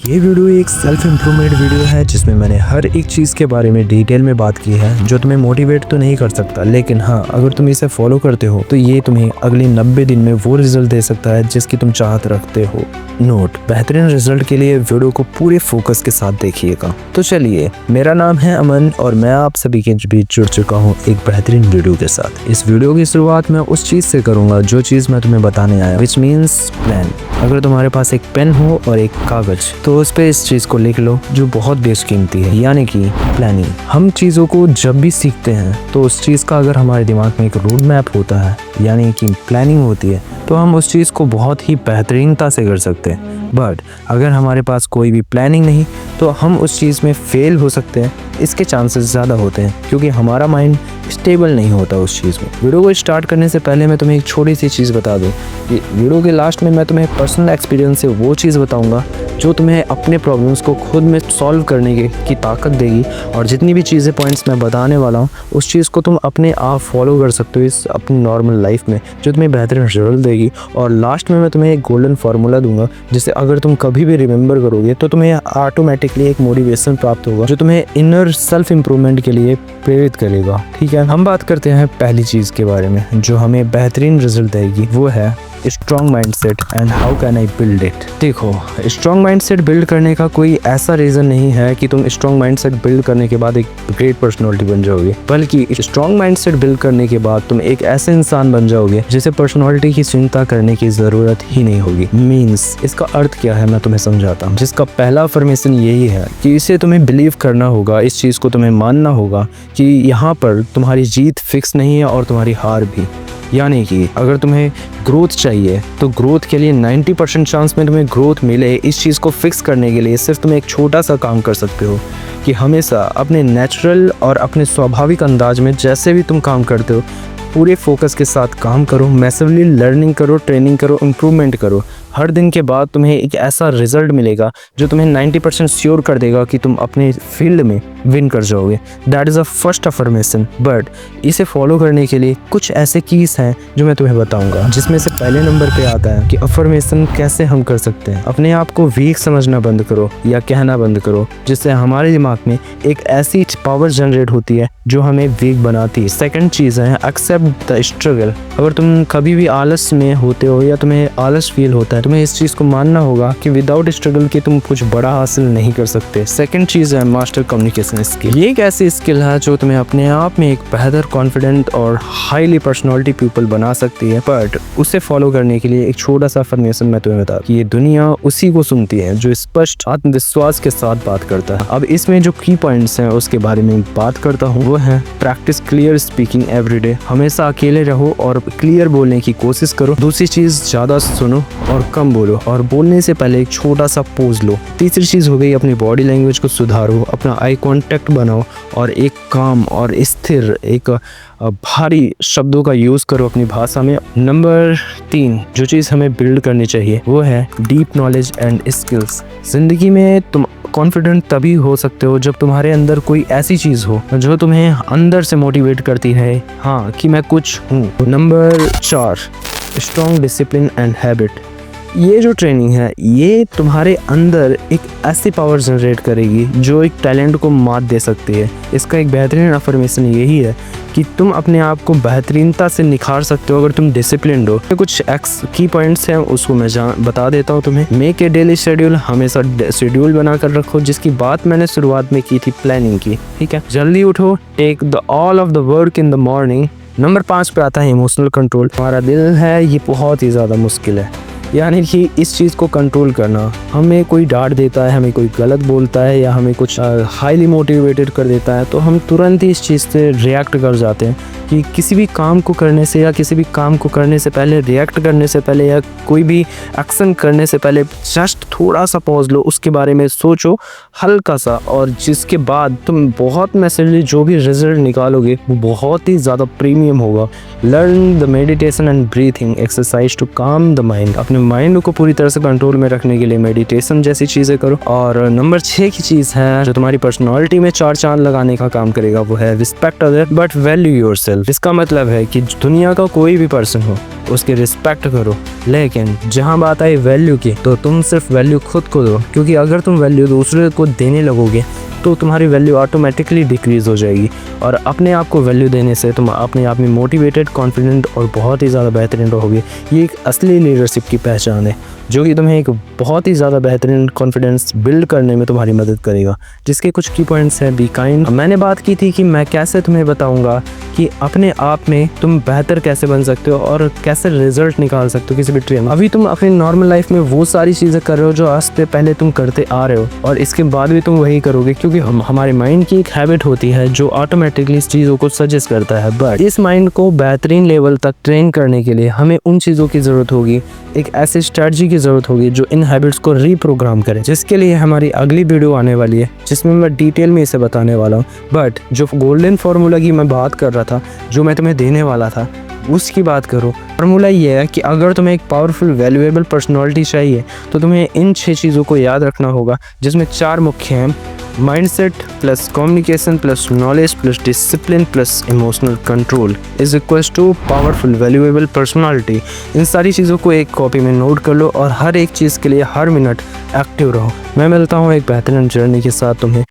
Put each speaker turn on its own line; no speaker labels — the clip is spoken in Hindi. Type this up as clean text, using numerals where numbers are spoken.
ये वीडियो एक सेल्फ इम्प्रूवमेंट वीडियो है जिसमें मैंने हर एक चीज़ के बारे में डिटेल में बात की है जो तुम्हें मोटिवेट तो नहीं कर सकता, लेकिन हाँ अगर तुम इसे फॉलो करते हो तो ये तुम्हें अगले 90 दिन में वो रिजल्ट दे सकता है जिसकी तुम चाहत रखते हो। नोट, बेहतरीन रिजल्ट के लिए वीडियो को पूरे फोकस के साथ देखिएगा। तो चलिए, मेरा नाम है अमन और मैं आप सभी के बीच जुड़ चुका हूँ एक बेहतरीन वीडियो के साथ। इस वीडियो की शुरुआत मैं उस चीज़ से करूँगा जो चीज़ मैं तुम्हें बताने आया, विच मीन्स प्लान। अगर तुम्हारे पास एक पेन हो और एक कागज तो उस पे इस चीज़ को लिख लो जो बहुत बेशकीमती है, यानी कि प्लानिंग। हम चीज़ों को जब भी सीखते हैं तो उस चीज़ का अगर हमारे दिमाग में एक रोड मैप होता है यानी कि प्लानिंग होती है तो हम उस चीज़ को बहुत ही बेहतरीनता से कर सकते हैं। बट अगर हमारे पास कोई भी प्लानिंग नहीं तो हम उस चीज़ में फेल हो सकते हैं, इसके चांसेस ज़्यादा होते हैं क्योंकि हमारा माइंड स्टेबल नहीं होता उस चीज़ में। वीडियो को स्टार्ट करने से पहले मैं तुम्हें एक छोटी सी चीज़ बता दूं कि वीडियो के लास्ट में मैं तुम्हें पर्सनल एक्सपीरियंस से वो चीज़ बताऊंगा जो तुम्हें अपने प्रॉब्लम्स को खुद में सॉल्व करने की ताकत देगी। और जितनी भी चीज़ें पॉइंट्स मैं बताने वाला हूँ उस चीज़ को तुम अपने आप फॉलो कर सकते हो इस अपनी नॉर्मल लाइफ में, जो तुम्हें बेहतरीन रिजल्ट देगी। और लास्ट में मैं तुम्हें एक गोल्डन फार्मूला दूंगा जिसे अगर तुम कभी भी रिमेंबर करोगे तो तुम्हें ऑटोमेटिकली एक मोटिवेशन प्राप्त होगा जो तुम्हें इनर सेल्फ इम्प्रूवमेंट के लिए प्रेरित करेगा। ठीक है, हम बात करते हैं पहली चीज़ के बारे में जो हमें बेहतरीन रिजल्ट देगी, वो है strong mindset and how can I build it. देखो, स्ट्रॉन्ग माइंडसेट बिल्ड करने का कोई ऐसा रीज़न नहीं है कि तुम स्ट्रॉन्ग माइंडसेट बिल्ड करने के बाद एक ग्रेट पर्सनालिटी बन जाओगे, बल्कि स्ट्रॉन्ग माइंडसेट बिल्ड करने के बाद तुम एक ऐसे इंसान बन जाओगे जिसे पर्सनालिटी की चिंता करने की ज़रूरत ही नहीं होगी। मीन्स इसका अर्थ क्या है मैं तुम्हें समझाता हूँ। जिसका पहला अफर्मेशन यही है कि इसे तुम्हें बिलीव करना होगा, इस चीज़ को तुम्हें मानना होगा कि यहाँ पर तुम्हारी जीत फिक्स नहीं है और तुम्हारी हार भी। यानी कि अगर तुम्हें ग्रोथ चाहिए तो ग्रोथ के लिए 90% चांस में तुम्हें ग्रोथ मिले, इस चीज़ को फिक्स करने के लिए सिर्फ तुम एक छोटा सा काम कर सकते हो कि हमेशा अपने नेचुरल और अपने स्वाभाविक अंदाज में जैसे भी तुम काम करते हो पूरे फोकस के साथ काम करो, मैसिवली लर्निंग करो, ट्रेनिंग करो, इम्प्रूवमेंट करो। हर दिन के बाद तुम्हें एक ऐसा रिजल्ट मिलेगा जो तुम्हें 90% श्योर कर देगा कि तुम अपने फील्ड में विन कर जाओगे। That is a first affirmation. But इसे फॉलो करने के लिए कुछ ऐसे कीज हैं जो मैं तुम्हें बताऊंगा, जिसमें से पहले नंबर पे आता है कि अफर्मेशन कैसे हम कर सकते हैं। अपने आप को वीक समझना बंद करो या कहना बंद करो, जिससे हमारे दिमाग में एक ऐसी पावर जनरेट होती है जो हमें वीक बनाती है। सेकंड चीज़ है एक्सेप्ट द स्ट्रगल। अगर तुम कभी भी आलस में होते हो या तुम्हें आलस फील होता है, तुम्हें इस चीज़ को मानना होगा कि विदाउट स्ट्रगल के तुम कुछ बड़ा हासिल नहीं कर सकते। सेकंड चीज़ है मास्टर कम्युनिकेशन स्किल। ये एक ऐसी स्किल है जो तुम्हें अपने आप में एक बेहतर, कॉन्फिडेंट और हाईली पर्सनालिटी पीपल बना सकती है। बट उसे फॉलो करने के लिए एक छोटा सा अफर्मेशन मैं तुम्हें बता कि ये दुनिया उसी को सुनती है जो स्पष्ट आत्मविश्वास के साथ बात करता है। अब इसमें जो की पॉइंट्स हैं उसके बारे में बात करता हूँ, वो है प्रैक्टिस क्लियर स्पीकिंग एवरीडे। हमेशा अकेले रहो और क्लियर बोलने की कोशिश करो। दूसरी चीज़, ज़्यादा सुनो और कम बोलो और बोलने से पहले एक छोटा सा पोज लो। तीसरी चीज़ हो गई अपनी बॉडी लैंग्वेज को सुधारो, अपना आई कांटेक्ट बनाओ और एक काम और स्थिर, एक भारी शब्दों का यूज़ करो अपनी भाषा में। नंबर 3 जो चीज़ हमें बिल्ड करनी चाहिए वो है डीप नॉलेज एंड स्किल्स। ज़िंदगी में तुम कॉन्फिडेंट तभी हो सकते हो जब तुम्हारे अंदर कोई ऐसी चीज़ हो जो तुम्हें अंदर से मोटिवेट करती है, हाँ, कि मैं कुछ हूँ। Number 4 strong discipline and habit. ये जो ट्रेनिंग है ये तुम्हारे अंदर एक ऐसी पावर जनरेट करेगी जो एक टैलेंट को मात दे सकती है। इसका एक बेहतरीन अफर्मेशन यही है कि तुम अपने आप को बेहतरीनता से निखार सकते हो अगर तुम डिसिप्लिन्ड हो। कुछ की पॉइंट्स हैं उसको मैं बता देता हूँ तुम्हें। मेक ए डेली शेड्यूल, हमेशा शेड्यूल बना कर रखो, जिसकी बात मैंने शुरुआत में की थी प्लानिंग की। ठीक है, जल्दी उठो, take the all of the work in the morning. Number 5 पे आता है इमोशनल कंट्रोल। हमारा दिल है ये बहुत ही ज़्यादा मुश्किल है, यानी कि इस चीज़ को कंट्रोल करना। हमें कोई डांट देता है, हमें कोई गलत बोलता है या हमें कुछ हाईली मोटिवेटेड कर देता है तो हम तुरंत ही इस चीज़ से रिएक्ट कर जाते हैं कि किसी भी काम को करने से या किसी भी काम को करने से पहले, रिएक्ट करने से पहले या कोई भी एक्शन करने से पहले जस्ट थोड़ा सा पॉज लो, उसके बारे में सोचो हल्का सा, और जिसके बाद तुम बहुत मैसेजली जो भी रिजल्ट निकालोगे वो बहुत ही ज़्यादा प्रीमियम होगा। Learn the meditation and breathing exercise to calm the mind. अपने माइंड को पूरी तरह से कंट्रोल में रखने के लिए मेडिटेशन जैसी चीज़ें करो। और नंबर 6 की चीज़ है जो तुम्हारी पर्सनालिटी में 4 चांद लगाने का काम करेगा, वो है respect other but value yourself. इसका मतलब है कि दुनिया का कोई भी पर्सन हो, उसकी रिस्पेक्ट करो। लेकिन जहाँ बात आई वैल्यू की, तो तुम सिर्फ वैल्यू खुद को दो, क्योंकि अगर तुम वैल्यू दूसरे को देने लगोगे तो तुम्हारी वैल्यू ऑटोमेटिकली डिक्रीज़ हो जाएगी। और अपने आप को वैल्यू देने से तुम अपने आप में मोटिवेटेड, कॉन्फिडेंट और बहुत ही ज़्यादा बेहतरीन रहोगे। ये एक असली लीडरशिप की पहचान है, जो कि तुम्हें एक बहुत ही ज़्यादा बेहतरीन कॉन्फिडेंस बिल्ड करने में तुम्हारी मदद करेगा। जिसके कुछ की पॉइंट्स हैं, बी काइंड। मैंने बात की थी कि मैं कैसे तुम्हें बताऊंगा कि अपने आप में तुम बेहतर कैसे बन सकते हो और कैसे रिजल्ट निकाल सकते हो किसी भी ट्रेन में। अभी तुम अपनी नॉर्मल लाइफ में वो सारी चीज़ें कर रहे हो जो आज से पहले तुम करते आ रहे हो, और इसके बाद भी तुम वही करोगे, क्योंकि हमारे माइंड की एक हैबिट होती है जो ऑटोमेटिकली इस चीज़ों को सजेस्ट करता है। बट इस माइंड को बेहतरीन लेवल तक ट्रेन करने के लिए हमें उन चीज़ों की ज़रूरत होगी, एक ऐसी स्ट्रेटजी की ज़रूरत होगी जो इन हैबिट्स को रीप्रोग्राम करे, जिसके लिए हमारी अगली वीडियो आने वाली है जिसमें मैं डिटेल में इसे बताने वाला हूँ। बट जो गोल्डन फार्मूला की मैं बात कर रहा था, जो मैं तुम्हें देने वाला था, उसकी बात करो। फार्मूला ये है कि अगर तुम्हें एक पावरफुल वैल्यूएबल पर्सनालिटी चाहिए तो तुम्हें इन 6 चीज़ों को याद रखना होगा, जिसमें 4 मुख्य हैं: mindset plus communication plus knowledge plus discipline plus emotional control is equals to powerful valuable personality. इन सारी चीज़ों को एक कॉपी में नोट कर लो और हर एक चीज़ के लिए हर मिनट एक्टिव रहो। मैं मिलता हूँ एक बेहतरीन जर्नी के साथ तुम्हें।